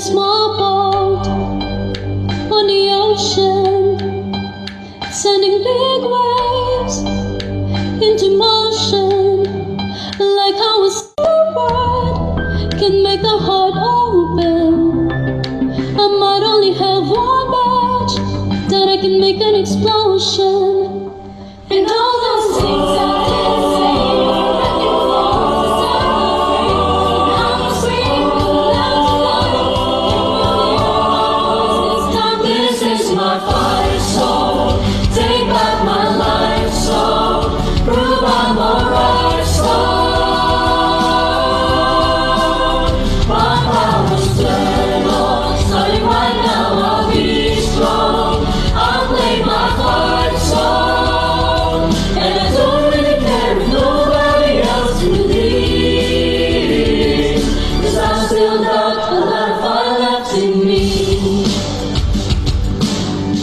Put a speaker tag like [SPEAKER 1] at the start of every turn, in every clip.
[SPEAKER 1] small boat on the ocean, sending big waves into motion, like how a single word can make the heart open. I might only have one match that I can make an explosion. And all those things I didn't say, wrecking balls inside my brain. And I'm screaming loud tonight. Can you hear my voice this time? This is my fire soul. Take back my life soul. Prove I'm alright soul. My power's turned on. Starting right now, I'll be strong. I'll play my heart soul. And I don't really care if nobody else believes, 'cause I've still got a lot of fire left in me.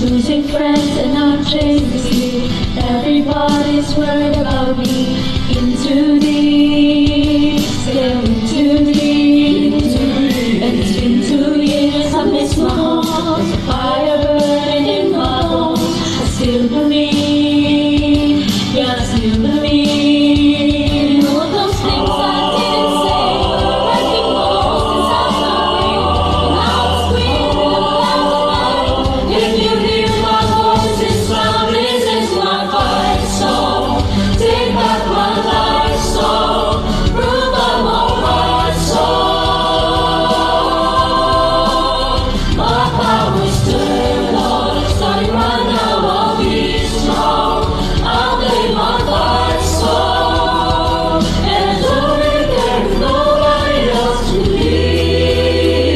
[SPEAKER 1] Losing friends and I'm chasing. Everybody's worried about me. In too deep, still in too deep. And it's been 2 years, I miss my home. There's a fire burning in my bones. I still believe, yeah, I still believe. All those things I didn't say, wrecking balls inside my brain. And I'm screaming loud tonight. If you hear my voice, this round is my fire soul. Take back my life soul. Prove I'm alright soul. My power's turned on. Starting right now, I'll be strong. I'll play my heart soul. And I don't really care if nobody else believes,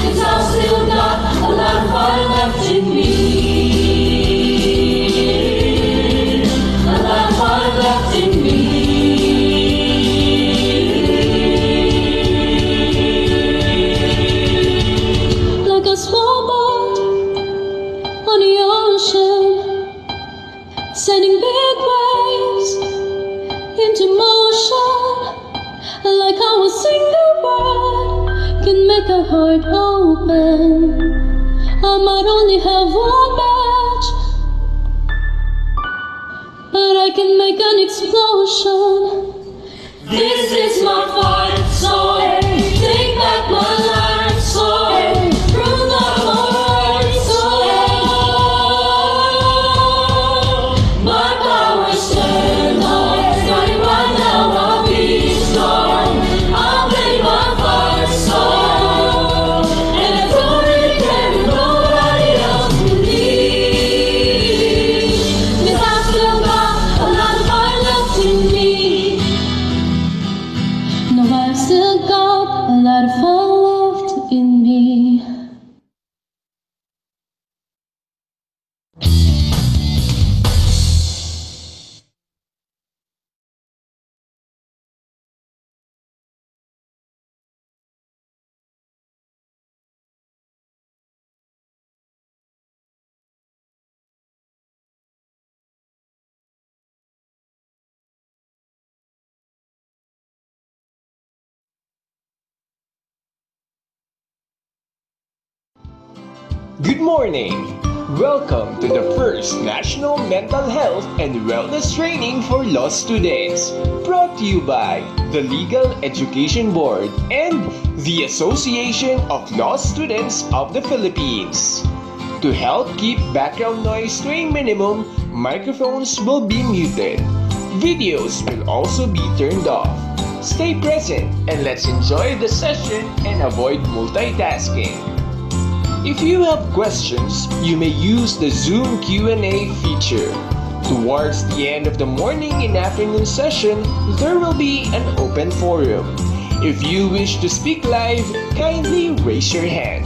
[SPEAKER 1] 'cause I've still got a lot of fire left in me. A lot of fire left in me. Like a small boat on the ocean, sending big waves into motion, like how a single word can make a heart open. I might only have one match, but I can make an explosion. This is my fire soul. Take back my life soul. Prove I'm alright soul. My power's turned on. Starting right now, I'll be strong. I'll play my fire soul. And I don't really care if nobody else believes, 'cause I've still got a lot of fire left in me. No, I've still got a lot of fire left in me.
[SPEAKER 2] Good morning! Welcome to the first National Mental Health and Wellness Training for Law Students, brought to you by the Legal Education Board and the Association of Law Students of the Philippines. To help keep background noise to a minimum, microphones will be muted. Videos will also be turned off. Stay present and let's enjoy the session and avoid multitasking. If you have questions, you may use the Zoom Q&A feature. Towards the end of the morning and afternoon session, there will be an open forum. If you wish to speak live, kindly raise your hand.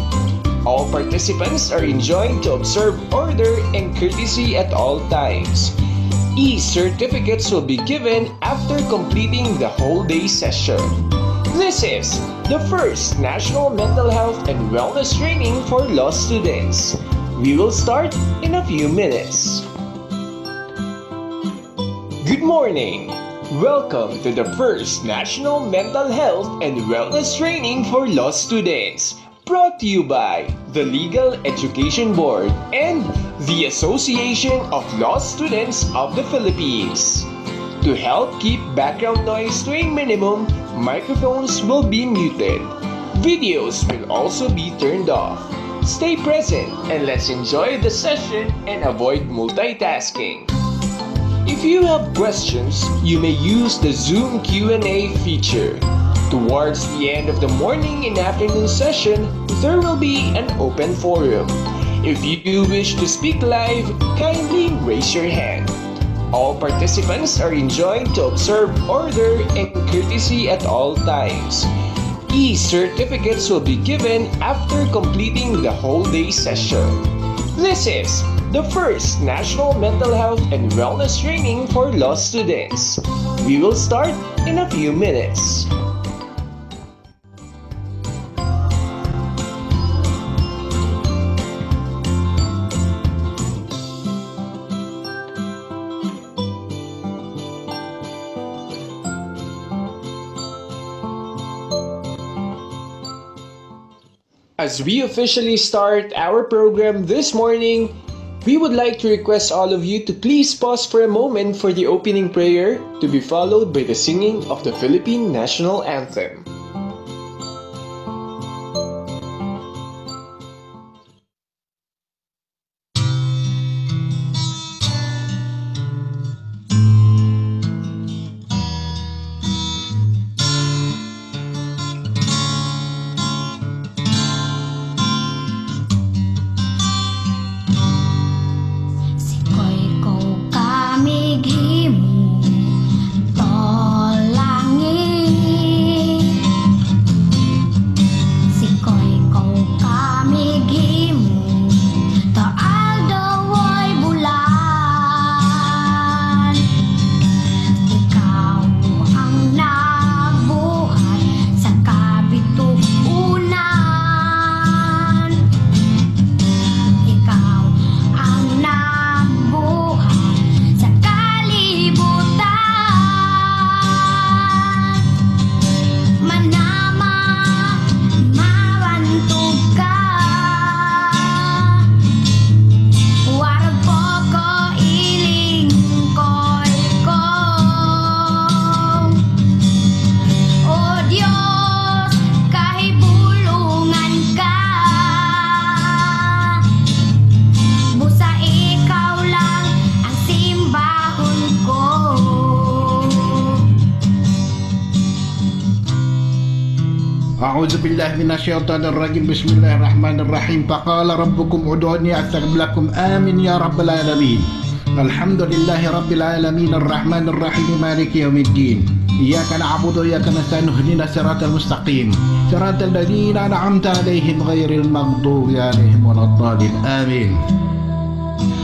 [SPEAKER 2] All participants are enjoined to observe order and courtesy at all times. E-certificates will be given after completing the whole day session. This is the first National Mental Health and Wellness Training for Law Students. We will start in a few minutes. Good morning! Welcome to the first National Mental Health and Wellness Training for Law Students, Brought to you by the Legal Education Board and the Association of Law Students of the Philippines. To help keep background noise to a minimum, microphones will be muted. Videos will also be turned off. Stay present and let's enjoy the session and avoid multitasking. If you have questions, you may use the Zoom Q&A feature. Towards the end of the morning and afternoon session, there will be an open forum. If you wish to speak live, kindly raise your hand. All participants are enjoined to observe order and courtesy at all times. E-certificates will be given after completing the whole day session. This is the first National Mental Health and Wellness Training for Law Students. We will start in a few minutes. As we officially start our program this morning, we would like to request all of you to please pause for a moment for the opening prayer to be followed by the singing of the Philippine National Anthem.
[SPEAKER 3] أعوذ بالله من الشيطان الرجيم بسم الله الرحمن الرحيم فقال ربكم ادعوني أستجب لكم آمين يا رب العالمين الحمد لله رب العالمين الرحمن الرحيم مالك يوم الدين إياك نعبد وإياك نستعين اهدنا الصراط المستقيم صراط الذين أنعمت عليهم غير المغضوب عليهم ولا الضالين آمين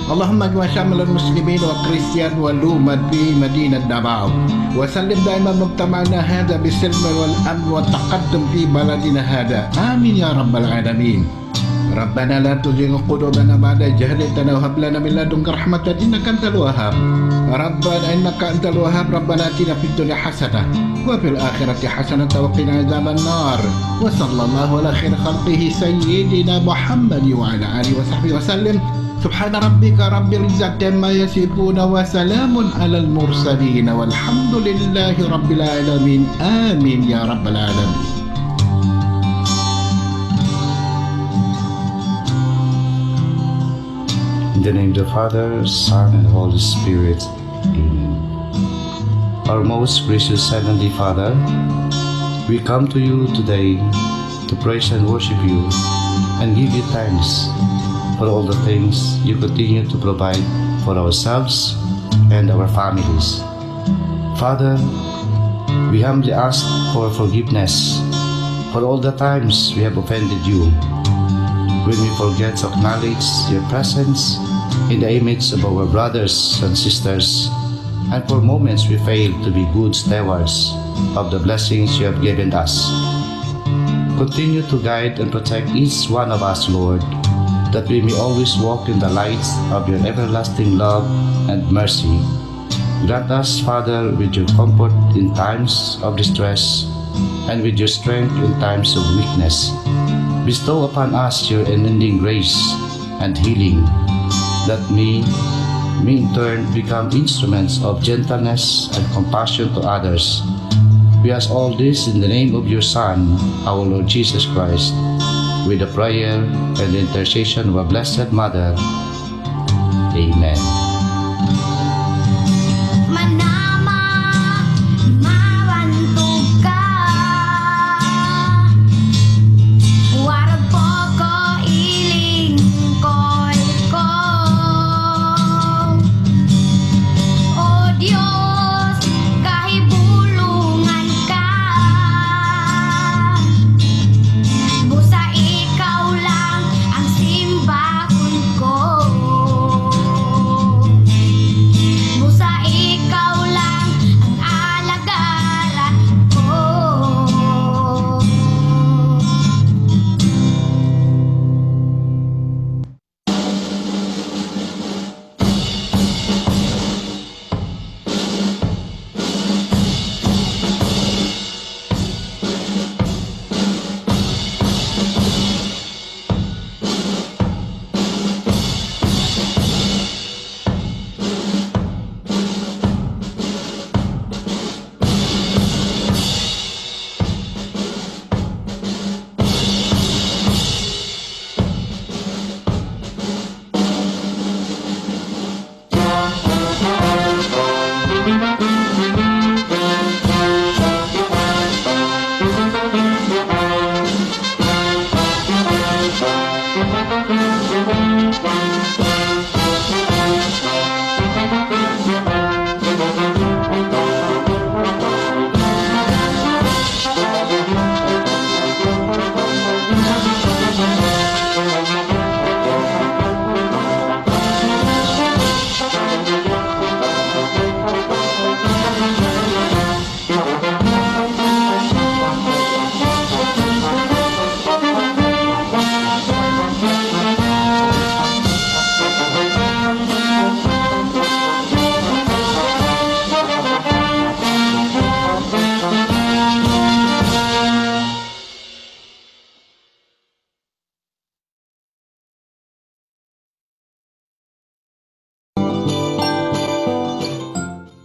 [SPEAKER 3] اللهم اجمع شامل المسلمين والكريستيان والأمة في مدينة دماو وسلم دائما مجتمعنا هذا بالسلم والأمن والتقدم في بلدنا هذا آمين يا رب العالمين ربنا لا تزغ قلوبنا بعد إذ هديتنا وهب لنا من لدنك رحمة إنك أنت الوهاب ربنا إنك أنت الوهاب ربنا آتنا في الدنيا حسنة وفي الآخرة حسنة وقنا عذاب النار وصلى الله على خير خلقه سيدنا محمد وعلى آله وصحبه وسلم سبحان ربك رب العزة عما يصفون وسلام على المرسلين والحمد لله رب العالمين آمين يا رب العالمين.
[SPEAKER 4] In the name of the Father, Son, and Holy Spirit. Amen. Our most gracious Heavenly Father, we come to you today to praise and worship you and give you thanks for all the things you continue to provide for ourselves and our families. Father, we humbly ask for forgiveness for all the times we have offended you, when we forget to acknowledge your presence in the image of our brothers and sisters, and for moments we fail to be good stewards of the blessings you have given us. Continue to guide and protect each one of us, Lord, that we may always walk in the light of your everlasting love and mercy. Grant us, Father, with your comfort in times of distress and with your strength in times of weakness. Bestow upon us your unending grace and healing, that we may in turn become instruments of gentleness and compassion to others. We ask all this in the name of your Son, our Lord Jesus Christ, with the prayer and the intercession of our Blessed Mother. Amen.
[SPEAKER 1] Manama, mabantog ka. Warag po ko ilingkod ko. O Diyos, kahibulungan ka. Busa ikaw lang ang simbahon ko. Busa ikaw lang ang alagaran ko.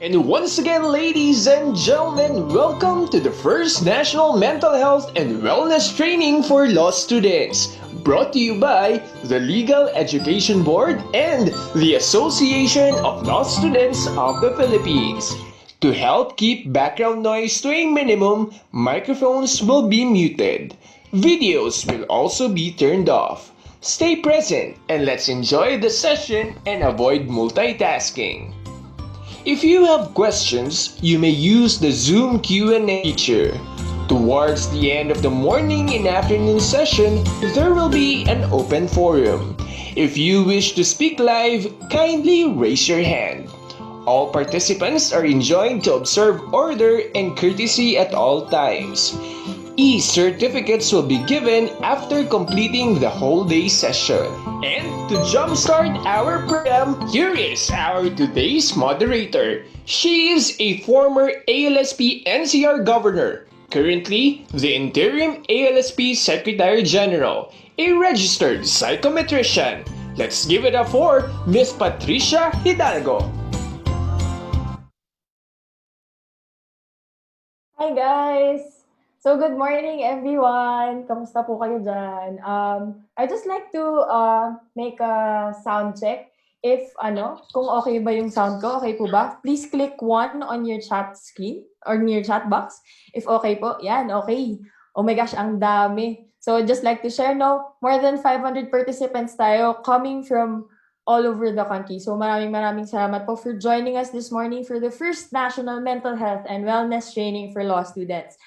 [SPEAKER 2] And once again, ladies and gentlemen, welcome to the first National Mental Health and Wellness Training for Law Students, brought to you by the Legal Education Board and the Association of Law Students of the Philippines. To help keep background noise to a minimum, microphones will be muted. Videos will also be turned off. Stay present and let's enjoy the session and avoid multitasking. If you have questions, you may use the Zoom Q&A feature. Towards the end of the morning and afternoon session, there will be an open forum. If you wish to speak live, kindly raise your hand. All participants are enjoined to observe order and courtesy at all times. E-certificates will be given after completing the whole day session. And to jumpstart our program, here is our today's moderator. She is a former ALSP NCR governor, currently the interim ALSP Secretary General, a registered psychometrician. Let's give it up for Miss Patricia Hidalgo.
[SPEAKER 5] Hi guys! So good morning everyone! Kamusta po kayo dyan? I just like to make a sound check. If kung okay ba yung sound ko, okay po ba? Please click 1 on your chat screen or in your chat box. If okay po, yan, okay. Oh my gosh, ang dami. So I'd just like to share more than 500 participants tayo coming from all over the country. So maraming salamat po for joining us this morning for the first National Mental Health and Wellness Training for Law Students.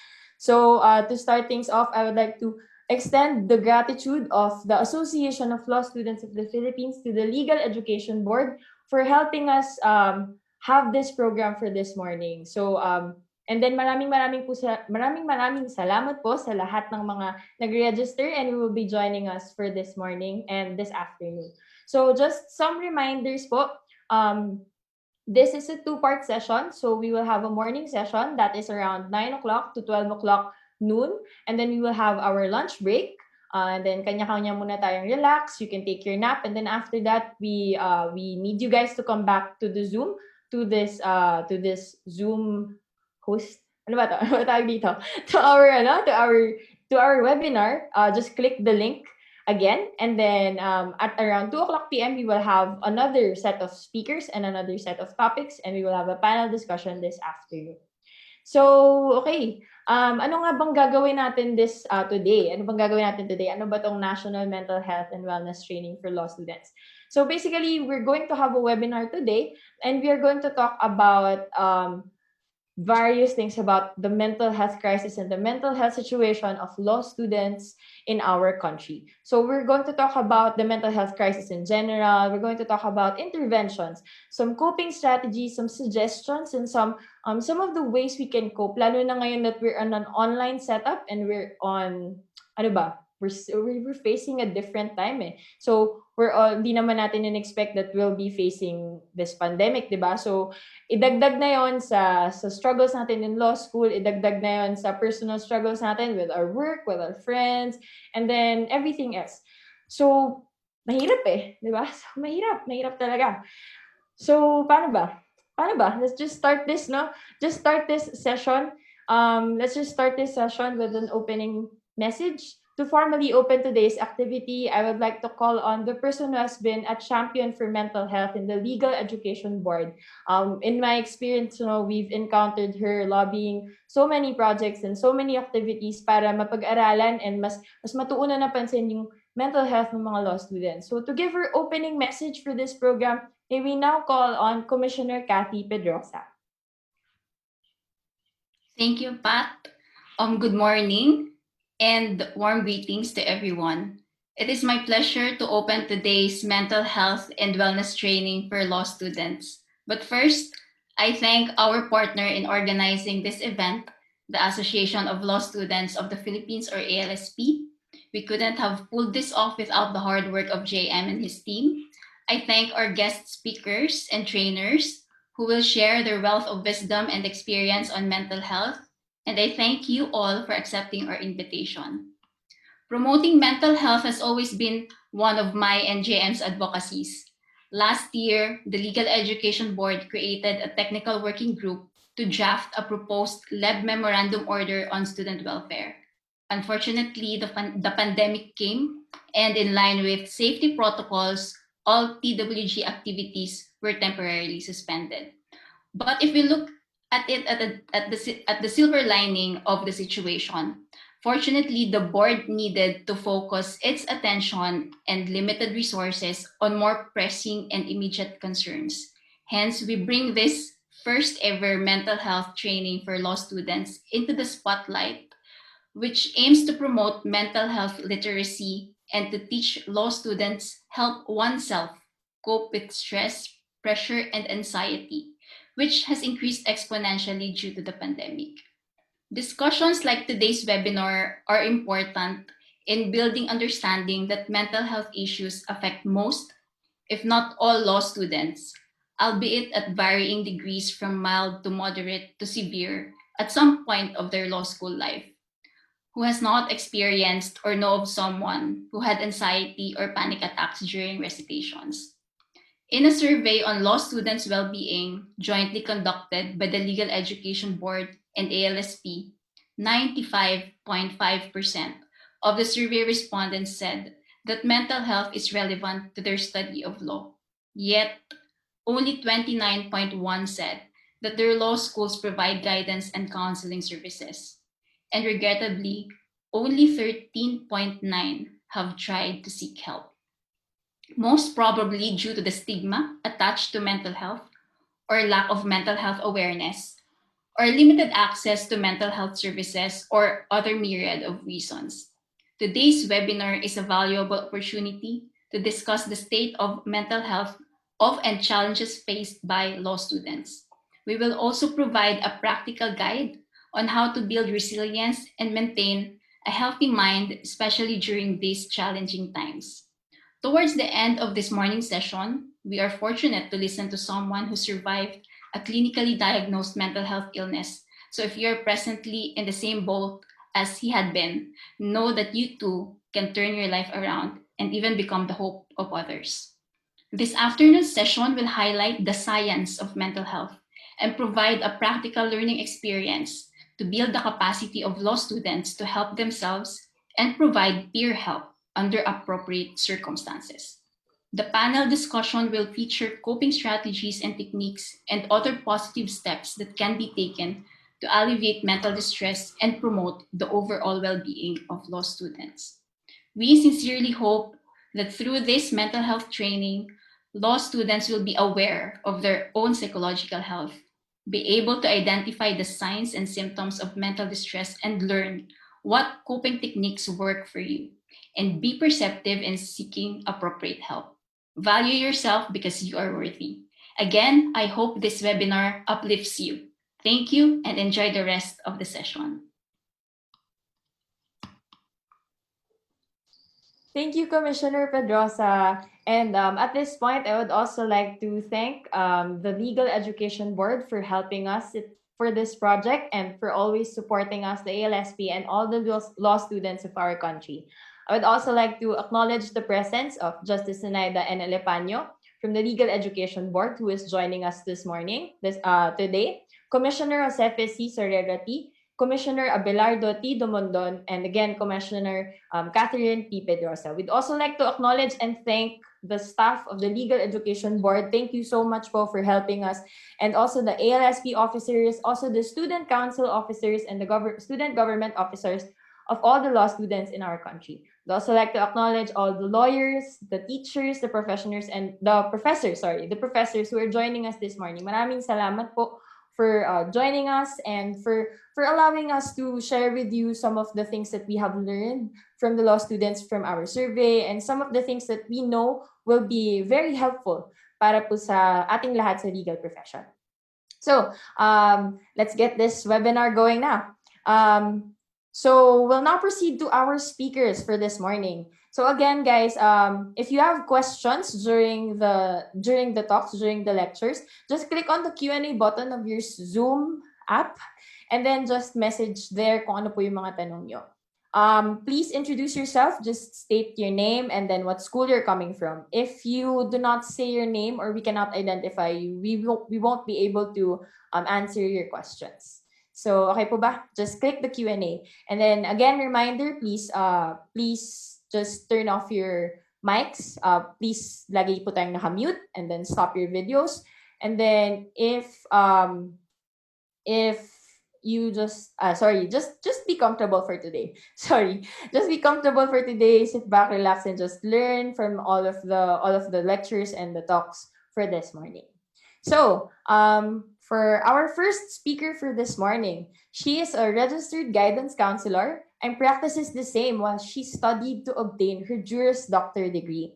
[SPEAKER 5] So to start things off, I would like to extend the gratitude of the Association of Law Students of the Philippines to the Legal Education Board for helping us have this program for this morning. So and then maraming salamat po sa lahat ng mga nag-register and who will be joining us for this morning and this afternoon. So just some reminders po. This is a 2-part session. So we will have a morning session that is around 9 o'clock to 12 o'clock noon. And then we will have our lunch break And then kanya-kanya muna tayong relax. You can take your nap, and then after that, we need you guys to come back to the Zoom, to this Zoom host. Ano ba to? Ano ba tawag dito? To our to our webinar. Just click the link again, and then at around 2 o'clock p.m. we will have another set of speakers and another set of topics, and we will have a panel discussion this afternoon. So, okay. Ano nga bang gagawin natin today? Ano bang gagawin natin today? Ano ba tong National Mental Health and Wellness Training for Law Students? So basically, we're going to have a webinar today, and we are going to talk about various things about the mental health crisis and the mental health situation of law students in our country. So we're going to talk about the mental health crisis in general. We're going to talk about interventions, some coping strategies, some suggestions, and some of the ways we can cope. Lalo na ngayon that we're on an online setup and we're on ano ba? We're facing a different time eh. So we're all di naman natin in-expect that we'll be facing this pandemic, 'di ba? So idagdag na yon sa struggles natin in law school, idagdag na yon sa personal struggles natin with our work, with our friends, and then everything else. So, mahirap eh, di ba? So, mahirap talaga. So, paano ba? Paano ba? Let's just start this, no? Just start this session. Let's just start this session with an opening message. To formally open today's activity, I would like to call on the person who has been a champion for mental health in the Legal Education Board. In my experience, we've encountered her lobbying so many projects and so many activities para mapag-aralan and mas matuunan na pansin yung mental health ng mga law students. So to give her opening message for this program, may we now call on Commissioner Kathy Pedrosa.
[SPEAKER 6] Thank you, Pat. Good morning and warm greetings to everyone. It is my pleasure to open today's mental health and wellness training for law students. But first, I thank our partner in organizing this event, the Association of Law Students of the Philippines, or ALSP. We couldn't have pulled this off without the hard work of JM and his team. I thank our guest speakers and trainers who will share their wealth of wisdom and experience on mental health. And I thank you all for accepting our invitation. Promoting mental health has always been one of my and JM's advocacies. Last year, the Legal Education Board created a technical working group to draft a proposed LEB memorandum order on student welfare. Unfortunately, the pandemic came, and in line with safety protocols, all TWG activities were temporarily suspended. But if we look at it at the silver lining of the situation, fortunately, the board needed to focus its attention and limited resources on more pressing and immediate concerns. Hence, we bring this first ever mental health training for law students into the spotlight, which aims to promote mental health literacy and to teach law students help oneself cope with stress, pressure, and anxiety, which has increased exponentially due to the pandemic. Discussions like today's webinar are important in building understanding that mental health issues affect most, if not all, law students, albeit at varying degrees from mild to moderate to severe at some point of their law school life. Who has not experienced or know of someone who had anxiety or panic attacks during recitations? In a survey on law students' well-being jointly conducted by the Legal Education Board and ALSP, 95.5% of the survey respondents said that mental health is relevant to their study of law. Yet, only 29.1% said that their law schools provide guidance and counseling services. And regrettably, only 13.9% have tried to seek help. Most probably due to the stigma attached to mental health, or lack of mental health awareness, or limited access to mental health services, or other myriad of reasons. Today's webinar is a valuable opportunity to discuss the state of mental health of and challenges faced by law students. We will also provide a practical guide on how to build resilience and maintain a healthy mind, especially during these challenging times. Towards the end of this morning session, we are fortunate to listen to someone who survived a clinically diagnosed mental health illness. So if you're presently in the same boat as he had been, know that you too can turn your life around and even become the hope of others. This afternoon session will highlight the science of mental health and provide a practical learning experience to build the capacity of law students to help themselves and provide peer help under appropriate circumstances. The panel discussion will feature coping strategies and techniques and other positive steps that can be taken to alleviate mental distress and promote the overall well being of law students. We sincerely hope that through this mental health training, law students will be aware of their own psychological health, be able to identify the signs and symptoms of mental distress, and learn what coping techniques work for you, and be perceptive in seeking appropriate help. Value yourself because you are worthy. Again, I hope this webinar uplifts you. Thank you and enjoy the rest of the session.
[SPEAKER 5] Thank you, Commissioner Pedrosa. And at this point, I would also like to thank the Legal Education Board for helping us for this project and for always supporting us, the ALSP, and all the law students of our country. I would also like to acknowledge the presence of Justice Zenaida N. Alepaño from the Legal Education Board, who is joining us this morning, today, Commissioner Josefe C. Sorerati, Commissioner Abelardo T. Dumondon, and again, Commissioner Catherine P. Pedrosa. We'd also like to acknowledge and thank the staff of the Legal Education Board. Thank you so much po for helping us. And also the ALSP officers, also the student council officers, and the student government officers of all the law students in our country. We'd also like to acknowledge all the lawyers, the teachers, the professionals, and the professors who are joining us this morning. Maraming salamat po for joining us and for allowing us to share with you some of the things that we have learned from the law students from our survey and some of the things that we know will be very helpful para po sa ating lahat sa legal profession. So, let's get this webinar going now. So we'll now proceed to our speakers for this morning. So again, guys, if you have questions during the talks, during the lectures, just click on the Q&A button of your Zoom app and then just message there kung ano po yung mga tanong nyo. Please introduce yourself. Just state your name and then what school you're coming from. If you do not say your name or we cannot identify you, we won't be able to answer your questions. So, okay po ba? Just click the Q&A. And then again, reminder, please just turn off your mics. Please lagi po tayong naka-mute and then stop your videos. And then if you just be comfortable for today. Sorry. Just be comfortable for today. Sit back, relax, and just learn from all of the lectures and the talks for this morning. So, for our first speaker for this morning, she is a registered guidance counselor and practices the same while she studied to obtain her Juris Doctor degree.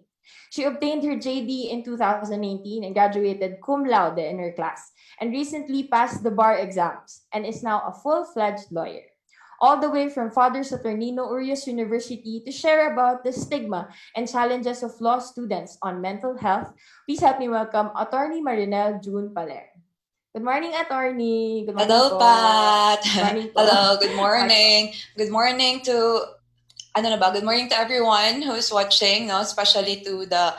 [SPEAKER 5] She obtained her JD in 2019 and graduated cum laude in her class, and recently passed the bar exams and is now a full-fledged lawyer. All the way from Father Saturnino Urias University to share about the stigma and challenges of law students on mental health, please help me welcome Attorney Marinel June Paler. Good morning, Attorney. Good morning
[SPEAKER 7] Hello,
[SPEAKER 5] po.
[SPEAKER 7] Pat.
[SPEAKER 5] Good morning po.
[SPEAKER 7] Hello, good morning. Good morning to good morning to everyone who's watching, no? Especially to the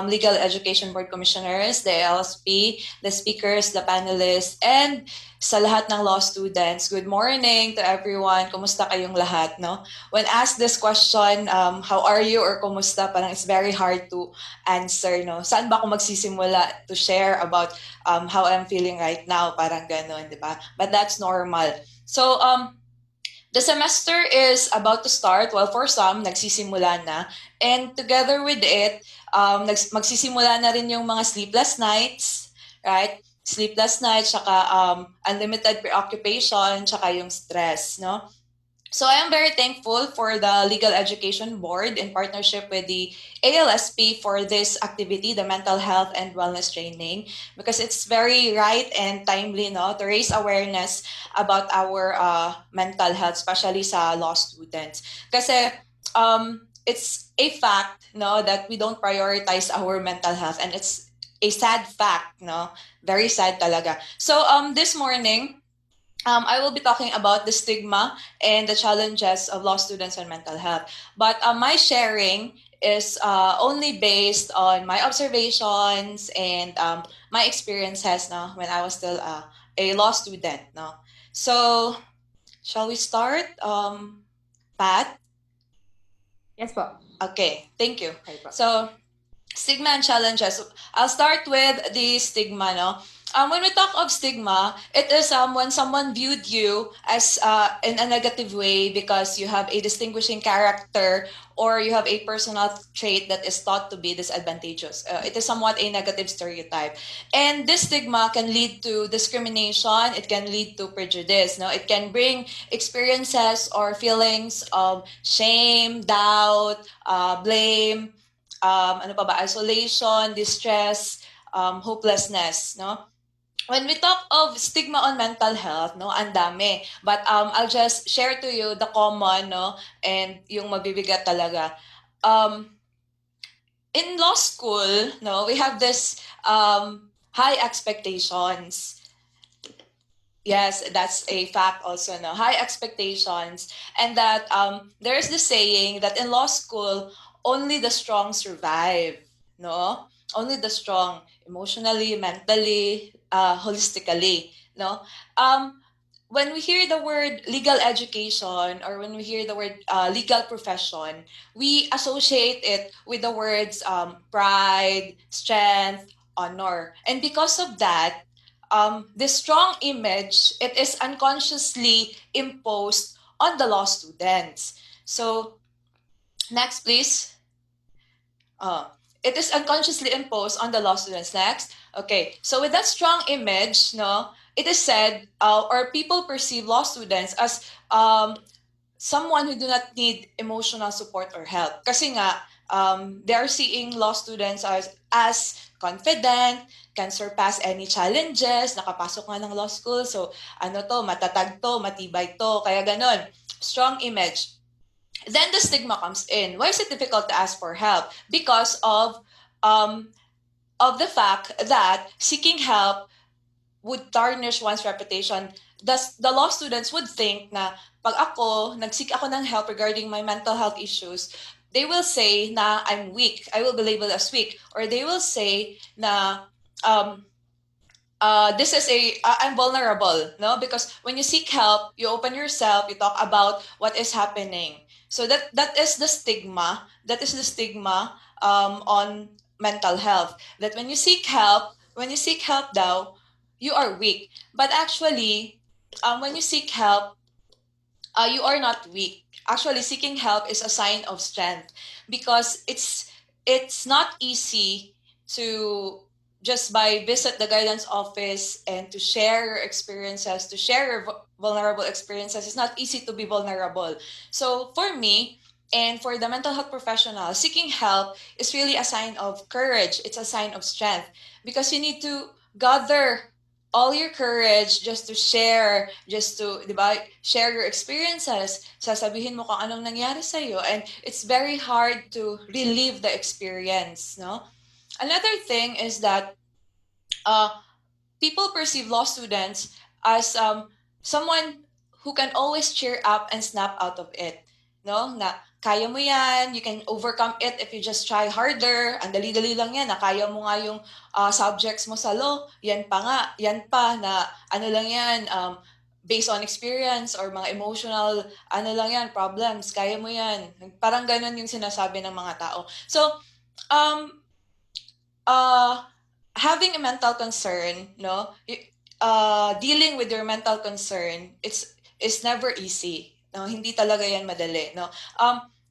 [SPEAKER 7] Legal Education Board Commissioners, the ALSP, the speakers, the panelists, and sa lahat ng law students. Good morning to everyone. Kumusta kayong lahat, no? When asked this question, how are you or kumusta, parang it's very hard to answer, no? Saan ba ako magsisimula to share about how I'm feeling right now? Parang ganun, di ba? But that's normal. So, the semester is about to start. Well, for some, nagsisimula na. And together with it, magsisimula na rin yung mga sleepless nights, right? Sleepless nights, tsaka unlimited preoccupation, tsaka yung stress, no? So I am very thankful for the Legal Education Board in partnership with the ALSP for this activity, the mental health and wellness training, because it's very right and timely, no, to raise awareness about our mental health, especially sa law students. Kasi it's a fact, no, that we don't prioritize our mental health, and it's a sad fact, no, very sad talaga. So this morning, I will be talking about the stigma and the challenges of law students and mental health. But my sharing is only based on my observations and my experiences no, when I was still a law student. No? So, shall we start? Pat?
[SPEAKER 5] Yes po.
[SPEAKER 7] Okay, thank you.
[SPEAKER 5] Okay po.
[SPEAKER 7] So, stigma and challenges. I'll start with the stigma. No, when we talk of stigma, it is when someone viewed you as in a negative way because you have a distinguishing character or you have a personal trait that is thought to be disadvantageous. It is somewhat a negative stereotype, and this stigma can lead to discrimination. It can lead to prejudice. No, it can bring experiences or feelings of shame, doubt, blame, ano pa ba, isolation, distress, hopelessness, no? When we talk of stigma on mental health, no, ang dami. But I'll just share to you the common, no, and yung mabibigat talaga. In law school, no, we have this high expectations. Yes, that's a fact also, no? High expectations. And that there's the saying that in law school, only the strong survive, no? Only the strong, emotionally, mentally, holistically, no? When we hear the word legal education or when we hear the word legal profession, we associate it with the words pride, strength, honor. And because of that, this strong image, it is unconsciously imposed on the law students. So, next, please. It is unconsciously imposed on the law students. Next. Okay, so with that strong image, no, it is said, or people perceive law students as someone who do not need emotional support or help. Kasi nga, they are seeing law students as confident, can surpass any challenges, nakapasok nga ng law school, so ano to, matatag to, matibay to, kaya ganon. Strong image. Then the stigma comes in. Why is it difficult to ask for help? Because of the fact that seeking help would tarnish one's reputation. Thus, the law students would think na pag nag-seek ako ng help regarding my mental health issues, they will say na I'm weak. I will be labeled as weak. Or they will say na this is I'm vulnerable, no? Because when you seek help, you open yourself, you talk about what is happening. So that is the stigma. That is the stigma on mental health. That when you seek help, daw, you are weak. But actually, when you seek help, you are not weak. Actually, seeking help is a sign of strength because it's not easy to just by visit the guidance office and to share your experiences, to share your vulnerable experiences. It's not easy to be vulnerable. So for me, and for the mental health professional, seeking help is really a sign of courage. It's a sign of strength because you need to gather all your courage just to share, just to, di ba, share your experiences. Sasabihin mo kung anong nangyari sa'yo. And it's very hard to relive the experience, no? Another thing is that people perceive law students as someone who can always cheer up and snap out of it. No? Na kaya mo yan, you can overcome it if you just try harder. Ang dali-dali lang yan, na kaya mo nga yung subjects mo sa law. Yan pa na ano lang yan, based on experience or mga emotional, ano lang yan, problems, kaya mo yan. Parang ganun yung sinasabi ng mga tao. So, having a mental concern, no, dealing with your mental concern, it's never easy. No, hindi talaga yan madali. No,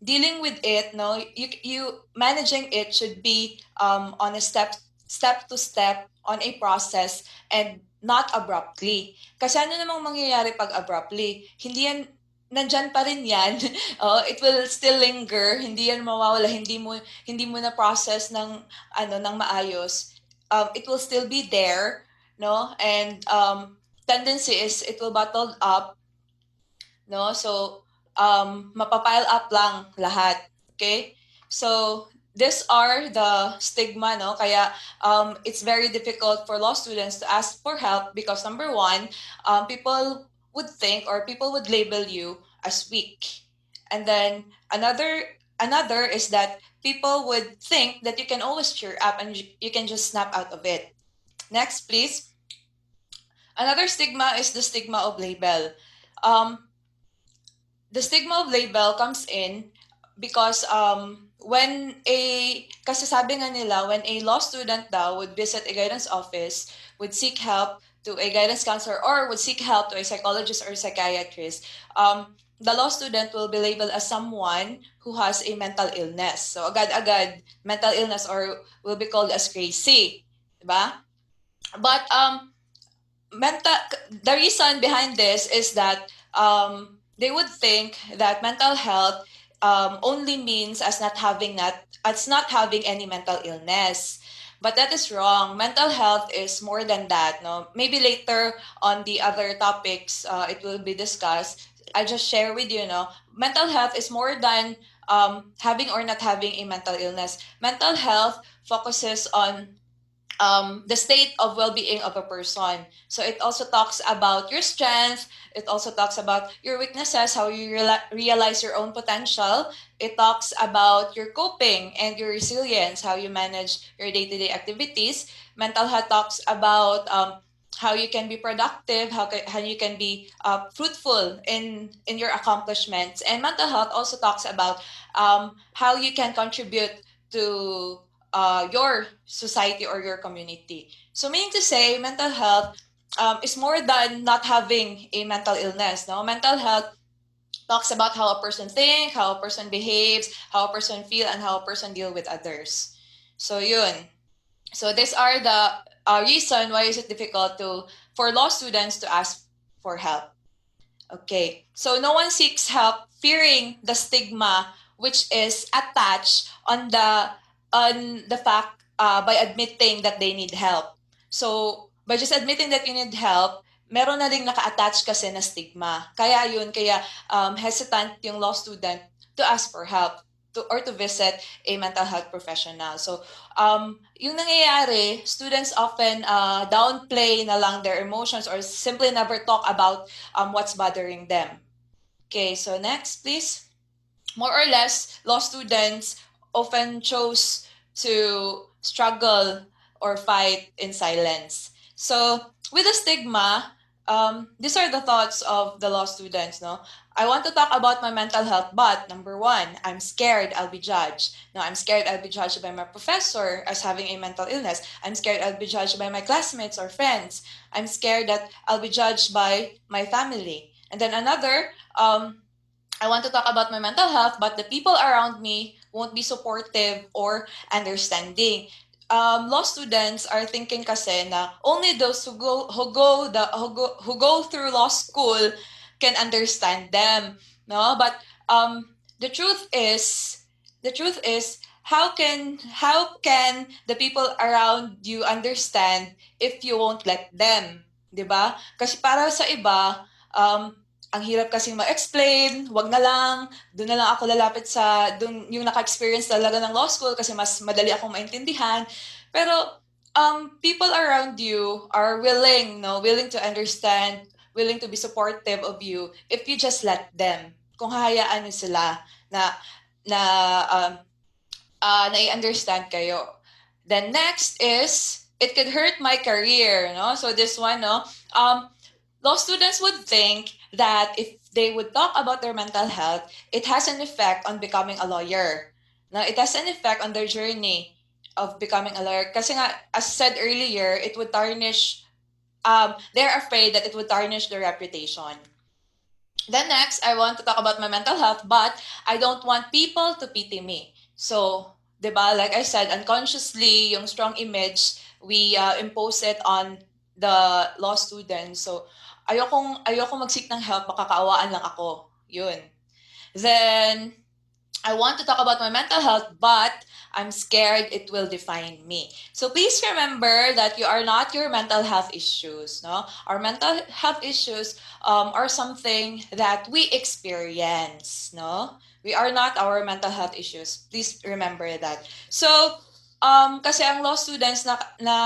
[SPEAKER 7] dealing with it, no, you managing it should be on a step to step on a process and not abruptly. Kasi ano namang mangyayari pag abruptly? Hindi yan nandyan pa rin yan. It will still linger. Hindi yan mawawala. Hindi mo na process ng maayos. It will still be there, no? And tendency is it will bottle up, no? So mapapile up lang lahat, okay? So these are the stigma, no? Kaya it's very difficult for law students to ask for help because number one, people would think, or people would label you as weak. And then another is that people would think that you can always cheer up and you can just snap out of it. Next, please. Another stigma is the stigma of label. Um, the stigma of label comes in because kasi sabi nga nila, when a law student daw would visit a guidance office, would seek help to a guidance counselor, or would seek help to a psychologist or psychiatrist, the law student will be labeled as someone who has a mental illness. So agad-agad mental illness, or will be called as crazy, diba? But mental the reason behind this is that they would think that mental health only means as not having any mental illness, but that is wrong. Mental health is more than that, no? Maybe later on the other topics it will be discussed. I just share with you, no, mental health is more than having or not having a mental illness. Mental health focuses on the state of well-being of a person. So it also talks about your strength. It also talks about your weaknesses, how you realize your own potential. It talks about your coping and your resilience, how you manage your day-to-day activities. Mental health talks about how you can be productive, how you can be fruitful in your accomplishments. And mental health also talks about how you can contribute to your society or your community. So, meaning to say, mental health is more than not having a mental illness. No, mental health talks about how a person thinks, how a person behaves, how a person feel, and how a person deal with others. So, yun. So, these are the reason why is it difficult for law students to ask for help. Okay, so no one seeks help fearing the stigma which is attached on the fact by admitting that they need help. So by just admitting that you need help, meron na ding naka-attach kasi na stigma. Kaya hesitant yung law student to ask for help or to visit a mental health professional. So yung nangyayari, students often downplay na lang their emotions or simply never talk about what's bothering them. Okay, so next, please. More or less, law students often chose to struggle or fight in silence. So, with the stigma, these are the thoughts of the law students. No, I want to talk about my mental health, but number one, I'm scared I'll be judged. No, I'm scared I'll be judged by my professor as having a mental illness. I'm scared I'll be judged by my classmates or friends. I'm scared that I'll be judged by my family. And then another, I want to talk about my mental health, but the people around me won't be supportive or understanding. Law students are thinking kasi na only those who go through law school can understand them, no? But the truth is how can the people around you understand if you won't let them, 'di ba? Kasi para sa iba, ang hirap kasing ma-explain, wag na lang, doon na lang ako lalapit doon yung naka-experience talaga ng law school kasi mas madali akong maintindihan. Pero people around you are willing to understand, willing to be supportive of you if you just let them. Kung hahayaan niyo sila na um, nai-understand kayo. Then next is, it could hurt my career, no? So this one, no? Law students would think that if they would talk about their mental health, it has an effect on becoming a lawyer. Now, it has an effect on their journey of becoming a lawyer. Kasi nga, as said earlier, it would tarnish, they're afraid that it would tarnish their reputation. Then next, I want to talk about my mental health, but I don't want people to pity me. So, diba, like I said, unconsciously, yung strong image, we impose it on the law students. So, ayokong mag-seek ng help, makakaawaan lang ako. Yun. Then, I want to talk about my mental health, but I'm scared it will define me. So please remember that you are not your mental health issues. No, our mental health issues are something that we experience. No, we are not our mental health issues. Please remember that. So Kasi ang law students na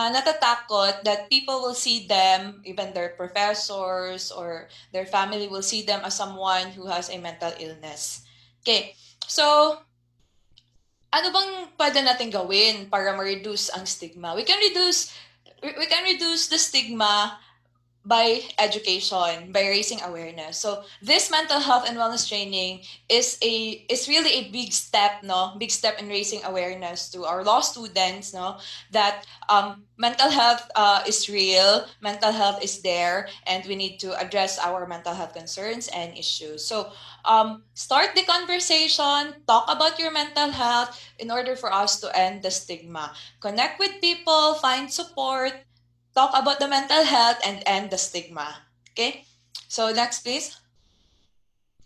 [SPEAKER 7] natatakot that people will see them, even their professors or their family will see them as someone who has a mental illness. Okay, so ano bang pwede natin gawin para ma-reduce ang stigma? We can reduce the stigma by education, by raising awareness. So this mental health and wellness training is really a big step, no? Big step in raising awareness to our law students, no? That mental health is real, mental health is there, and we need to address our mental health concerns and issues. So start the conversation, talk about your mental health in order for us to end the stigma. Connect with people, find support, talk about the mental health, and end the stigma. Okay? So next, please.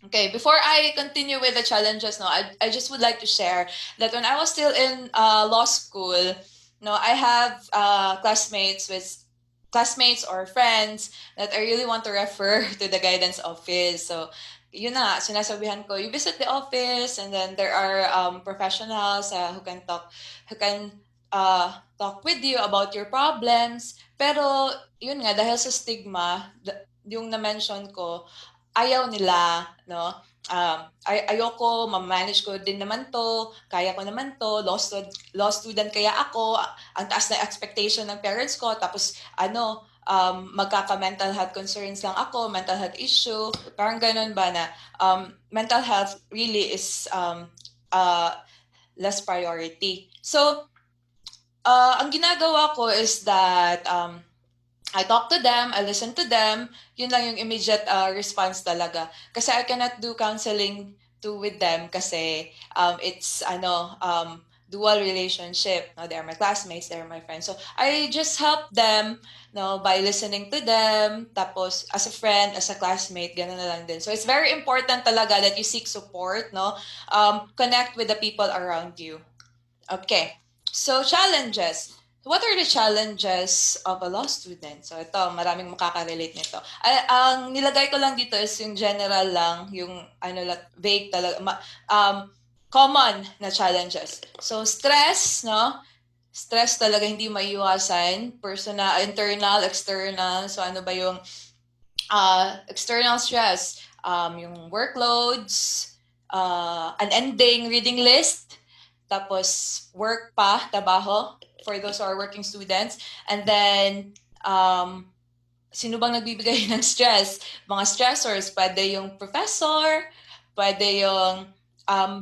[SPEAKER 7] Okay, before I continue with the challenges, no, I just would like to share that when I was still in law school, no, I have classmates or friends that I really want to refer to the guidance office. So, yun na, sinasabihan ko, you visit the office, and then there are professionals who can talk with you about your problems. Pero, yun nga, dahil sa stigma, yung na-mention ko, ayaw nila, no? Ayoko, ma-manage ko din naman to, kaya ko naman to, law student kaya ako, ang taas na expectation ng parents ko, tapos magkaka-mental health concerns lang ako, mental health issue, parang ganun ba na mental health really is less priority. So, ang ginagawa ko is that I talk to them, I listen to them, yun lang yung immediate response talaga. Kasi I cannot do counseling with them kasi it's dual relationship. No? They are my classmates, they are my friends. So I just help them by listening to them, tapos as a friend, as a classmate, ganun na lang din. So it's very important talaga that you seek support, no? Connect with the people around you. Okay, so challenges. What are the challenges of a law student? So ito, maraming makaka-relate nito. Ang nilagay ko lang dito is yung general lang, yung vague talaga, common na challenges. So stress, no? Stress talaga hindi maiiwasan. Personal, internal, external. So ano ba yung external stress? Yung workloads, unending reading list, tapos work pa, trabaho, for those who are working students. And then, sino bang nagbibigay ng stress? Mga stressors, pwede yung professor, pwede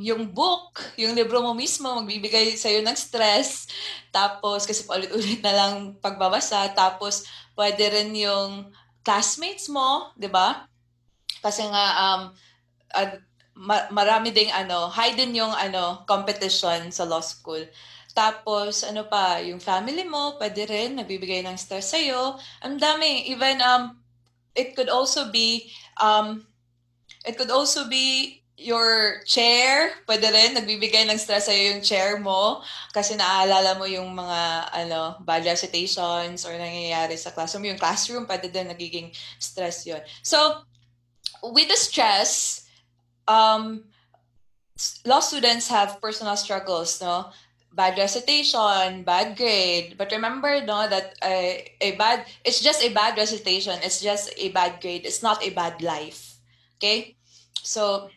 [SPEAKER 7] yung book, yung libro mo mismo, magbibigay sa'yo ng stress. Tapos, kasi paulit-ulit na lang pagbabasa. Tapos, pwede rin yung classmates mo, di ba? Kasi nga, marami ding high din yung competition sa law school. Tapos ano pa, yung family mo, pwede rin nagbibigay ng stress sa'yo. Ang dami, even it could also be your chair, pwede rin nagbibigay ng stress sa'yo yung chair mo kasi naaalala mo yung mga bad recitations or nangyayari sa classroom. Yung classroom, pwede din nagiging stress yun. So, with the stress, law students have personal struggles, no? Bad recitation, bad grade. But remember, no, that it's just a bad recitation. It's just a bad grade. It's not a bad life. Okay? So,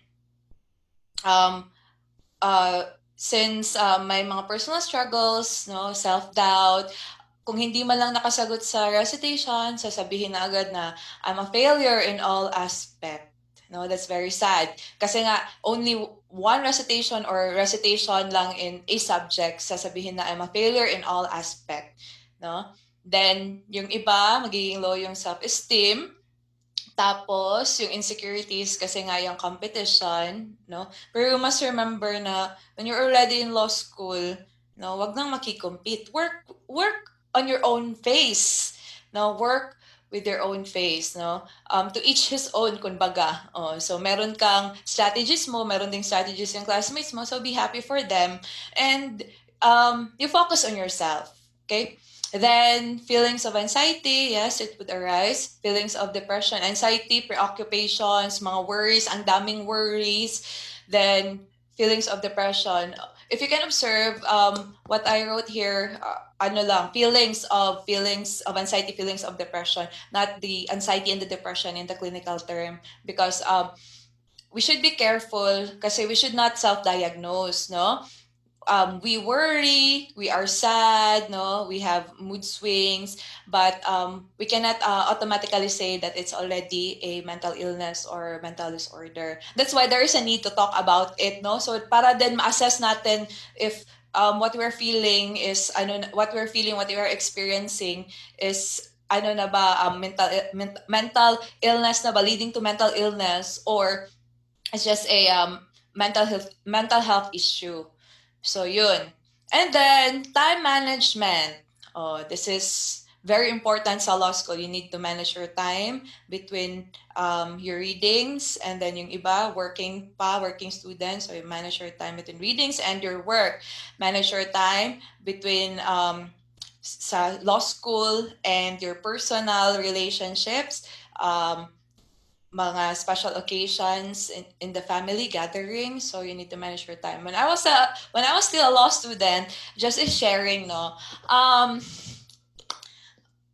[SPEAKER 7] since may mga personal struggles, no, self-doubt, kung hindi man lang nakasagot sa recitation, sasabihin na agad na I'm a failure in all aspects. No, that's very sad. Kasi nga, only one recitation or recitation lang in a subject, sasabihin na I'm a failure in all aspect. No? Then, yung iba, magiging low yung self-esteem. Tapos, yung insecurities kasi nga yung competition. No? Pero you must remember na when you're already in law school, no, wag nang makikompete. Work on your own pace. No? Work with their own face, no? To each his own, kumbaga. So, meron kang strategies mo, meron ding strategies yung classmates mo, so be happy for them. And you focus on yourself, okay? Then, feelings of anxiety, yes, it would arise. Feelings of depression, anxiety, preoccupations, mga worries, ang daming worries. Then, feelings of depression. if you can observe what I wrote here, ano lang, feelings of anxiety, feelings of depression, not the anxiety and the depression in the clinical term, because we should be careful kasi we should not self-diagnose, no? We worry, we are sad, no, we have mood swings, but we cannot automatically say that it's already a mental illness or mental disorder. That's why there is a need to talk about it, no, so para then ma-assess natin if what we're feeling is ano, what we're feeling, what we are experiencing is ano na ba, mental illness na ba, leading to mental illness, or it's just a mental health issue. So yun. And then time management. Oh, this is very important sa law school. You need to manage your time between your readings, and then yung iba working students, so you manage your time between readings and your work. Manage your time between sa law school and your personal relationships. Mga special occasions in the family gathering, so you need to manage your time. When I was still a law student, just is sharing, no,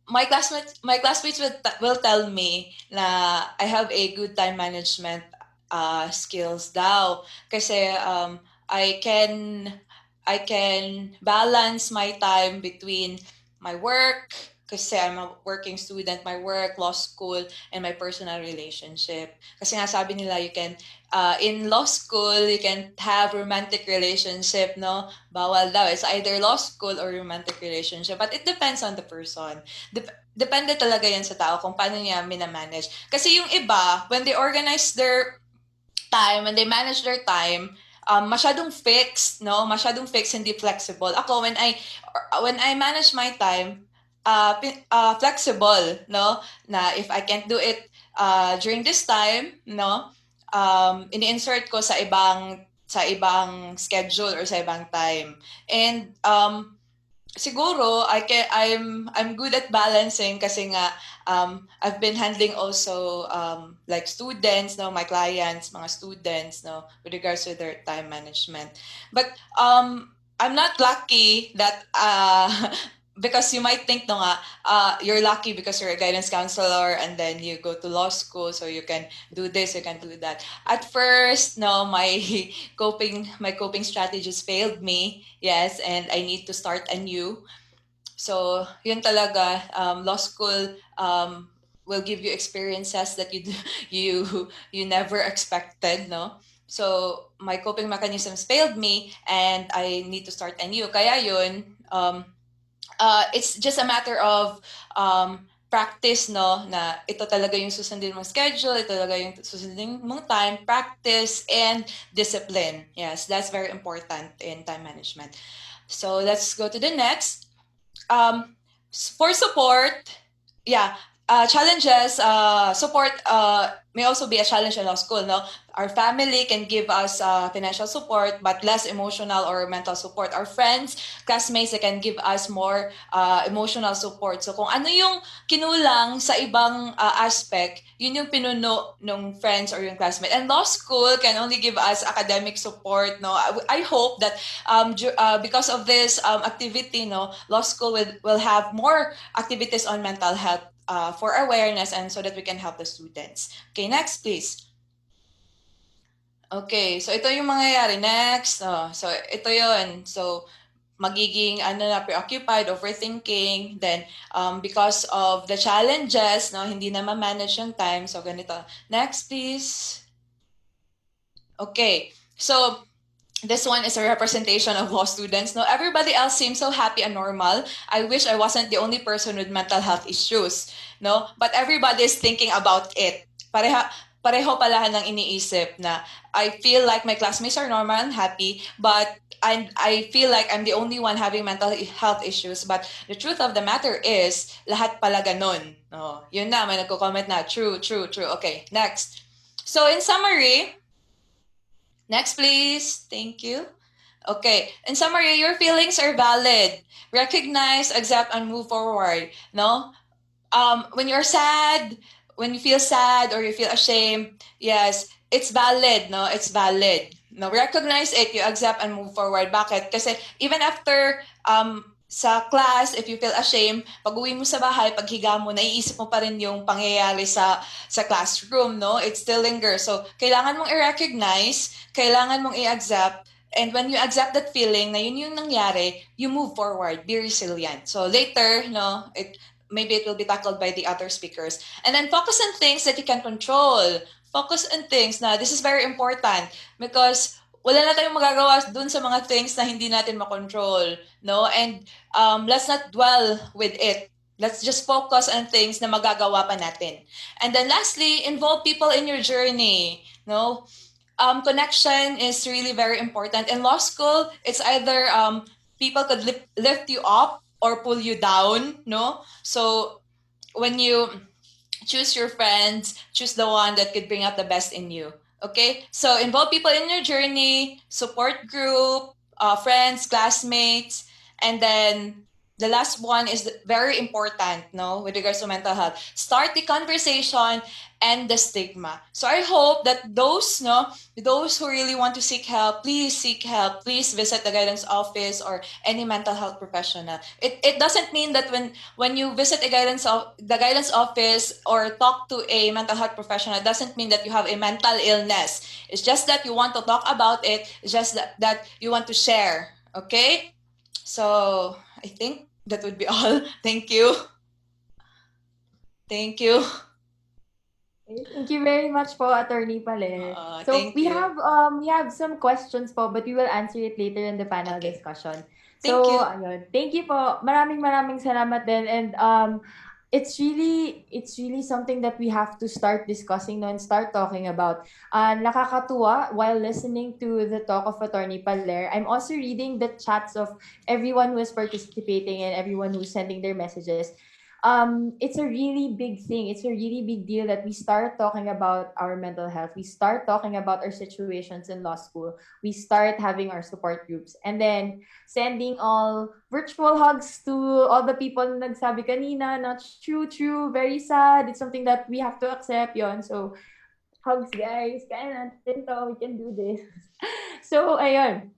[SPEAKER 7] my classmates will tell me na I have a good time management skills daw, kasi I can balance my time between my work, kasi I'm a working student, my work, law school, and my personal relationship. Kasi nga sabi nila, you can, in law school, you can have romantic relationship, no? Bawal daw. It's either law school or romantic relationship. But it depends on the person. Depende talaga yan sa tao kung paano niya minamanage. Kasi yung iba, when they organize their time, when they manage their time, masyadong fixed, no? Masyadong fixed, hindi flexible. Ako, when I manage my time, flexible, no? Na if I can't do it during this time, no? Ini-insert ko sa ibang schedule or sa ibang time. And siguro I'm good at balancing, kasi nga I've been handling also like students, no, my clients, mga students, no, with regards to their time management. But I'm not lucky that because you might think, no, nga you're lucky because you're a guidance counselor and then you go to law school, so you can do this, you can do that. At first, no, my coping strategies failed me. Yes, and I need to start anew. So yun talaga, law school will give you experiences that you never expected, no? So my coping mechanisms failed me, and I need to start anew. Kaya yun, it's just a matter of practice, no, na ito talaga yung susundin mong schedule, ito talaga yung susundin mong time, practice, and discipline. Yes, that's very important in time management. So let's go to the next. For support, yeah, challenges, support may also be a challenge in law school, no? Our family can give us financial support, but less emotional or mental support. Our friends, classmates, they can give us more emotional support. So kung ano yung kinulang sa ibang aspect, yun yung pinuno ng friends or yung classmate. And law school can only give us academic support, no? I hope that because of this activity, no, law school will have more activities on mental health for awareness, and so that we can help the students. Okay, next please. Okay, so ito yung mangyayari next. So ito yun. So magiging preoccupied, overthinking, then because of the challenges, no, hindi na ma-manage yung time. So ganito. Next please. Okay, so this one is a representation of law students. No, everybody else seems so happy and normal. I wish I wasn't the only person with mental health issues. No, but everybody is thinking about it. Pareho pala ng iniisip na I feel like my classmates are normal and happy, but I feel like I'm the only one having mental health issues. But the truth of the matter is, lahat pala ganun. No, yun na, may nagko-comment na, true. Okay, next. So in summary, next please, thank you. Okay, in summary, your feelings are valid. Recognize, accept, and move forward. No, when you're sad, when you feel sad or you feel ashamed, yes, it's valid. No, it's valid. no, recognize it, you accept and move forward. Bakit? Kasi even after sa class, if you feel ashamed, pag uwi mo sa bahay, paghiga mo, naiisip mo pa rin yung pangyayari sa classroom, no? It still lingers. So, kailangan mong i-recognize, kailangan mong i-accept, and when you accept that feeling na yun yung nangyari, you move forward, be resilient. So, later, no, maybe it will be tackled by the other speakers. And then focus on things that you can control. Focus on things na this is very important because wala na tayong magagawa dun sa mga things na hindi natin makontrol, no? And let's not dwell with it. Let's just focus on things na magagawa pa natin. And then lastly, involve people in your journey, no? Connection is really very important. In law school, it's either people could lift you up or pull you down, no? So when you choose your friends, choose the one that could bring out the best in you. Okay, so involve people in your journey, support group, friends, classmates, and then the last one is very important, no, with regards to mental health. Start the conversation and the stigma. So I hope that those who really want to seek help, please seek help. Please visit the guidance office or any mental health professional. It doesn't mean that when you visit the guidance office or talk to a mental health professional, it doesn't mean that you have a mental illness. It's just that you want to talk about it. It's just that you want to share. Okay? So I think that would be all. Thank you. Thank you.
[SPEAKER 5] Thank you very much po, Attorney Pale. So
[SPEAKER 7] Thank you.
[SPEAKER 5] we have some questions po, but we will answer it later in the panel
[SPEAKER 7] Okay.
[SPEAKER 5] discussion.
[SPEAKER 7] Thank you.
[SPEAKER 5] Ayun. Thank you po. Maraming salamat din, and it's really something that we have to start discussing no, and start talking about. Nakakatuwa while listening to the talk of Attorney Paler. I'm also reading the chats of everyone who is participating and everyone who's sending their messages. It's a really big thing. It's a really big deal that we start talking about our mental health. We start talking about our situations in law school. We start having our support groups. And then sending all virtual hugs to all the people na nagsabi kanina, not true, very sad. It's something that we have to accept yon. So, hugs guys. Kaya natin to. We can do this. So, ayun.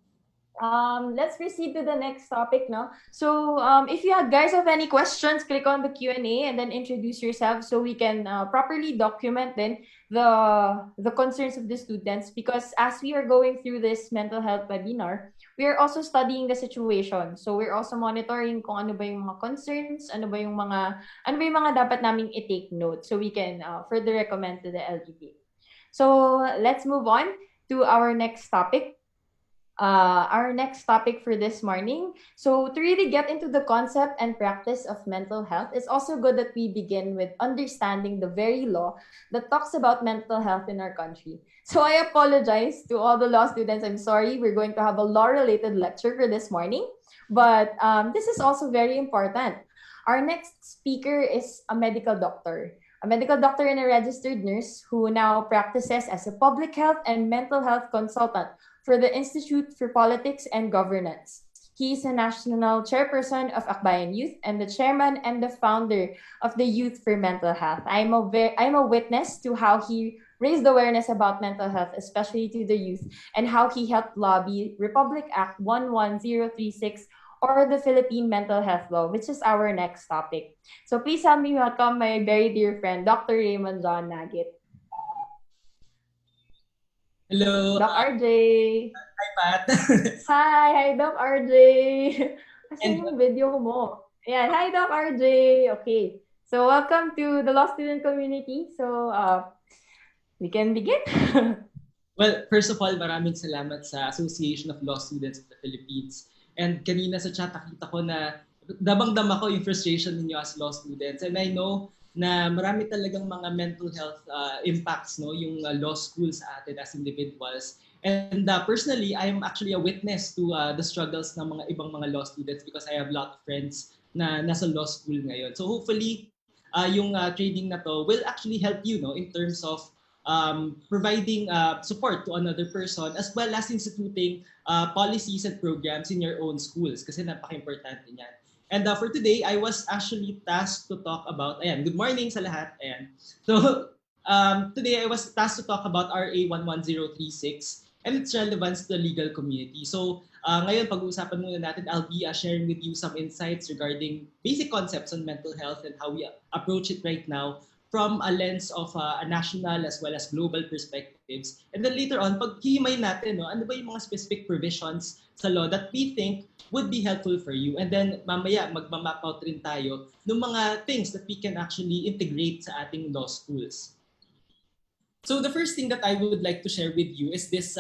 [SPEAKER 5] Let's proceed to the next topic now. So, if you guys have any questions, click on the Q&A and then introduce yourself so we can properly document then the concerns of the students, because as we are going through this mental health webinar, we are also studying the situation. So, we're also monitoring kung ano ba yung mga concerns, ano ba yung mga dapat naming i-take note so we can further recommend to the LGBT. So, let's move on to our next topic. Our next topic for this morning. So, to really get into the concept and practice of mental health, it's also good that we begin with understanding the very law that talks about mental health in our country. So, I apologize to all the law students. I'm sorry, we're going to have a law-related lecture for this morning, but this is also very important. Our next speaker is a medical doctor. A medical doctor and a registered nurse who now practices as a public health and mental health consultant for the Institute for Politics and Governance. He is a national chairperson of Akbayan Youth and the chairman and the founder of the Youth for Mental Health. I'm a witness to how he raised awareness about mental health, especially to the youth, and how he helped lobby Republic Act 11036, or the Philippine Mental Health Law, which is our next topic. So please help me welcome my very dear friend, Dr. Raymond John Nagit.
[SPEAKER 8] Hello.
[SPEAKER 5] Doc RJ.
[SPEAKER 8] Hi, Pat.
[SPEAKER 5] Hi, Doc RJ. Asan yung video mo? Ayan, hi, Doc RJ. Okay. So, welcome to the law student community. So, we can begin.
[SPEAKER 8] Well, first of all, maraming salamat sa Association of Law Students of the Philippines. And kanina sa chat, nakita ko na damang-dama ko yung frustration ninyo as law students. And I know na marami talagang mga mental health impacts, no, yung law school sa atin as individuals. And personally, I am actually a witness to the struggles ng mga ibang mga law students because I have a lot of friends na nasa law school ngayon. So hopefully, yung training na to will actually help you, no, in terms of providing support to another person as well as instituting policies and programs in your own schools kasi napaka-importante niyan. And for today, I was actually tasked to talk about, good morning sa lahat. Ayan. So today I was tasked to talk about RA 11036. and its relevance to the legal community. So ngayon, pag-uusapan muna natin, I'll be sharing with you some insights regarding basic concepts on mental health and how we approach it right now from a lens of a national as well as global perspectives. And then later on, paghihimay natin, no, ano ba yung mga specific provisions sa law that we think would be helpful for you. And then mamaya, magmamap out rin tayo ng mga things that we can actually integrate sa ating law schools. So the first thing that I would like to share with you is this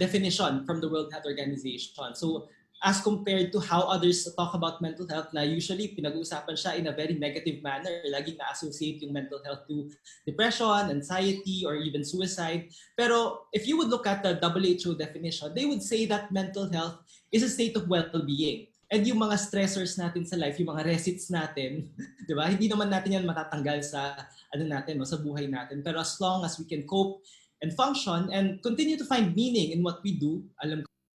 [SPEAKER 8] definition from the World Health Organization. So as compared to how others talk about mental health na usually pinag-uusapan siya in a very negative manner, laging na-associate yung mental health to depression, anxiety, or even suicide. Pero if you would look at the WHO definition, they would say that mental health is a state of well-being. And yung mga stressors natin sa life, yung mga resits natin, di ba? Hindi naman natin yan matatanggal sa sa buhay natin. Pero as long as we can cope and function and continue to find meaning in what we do, alam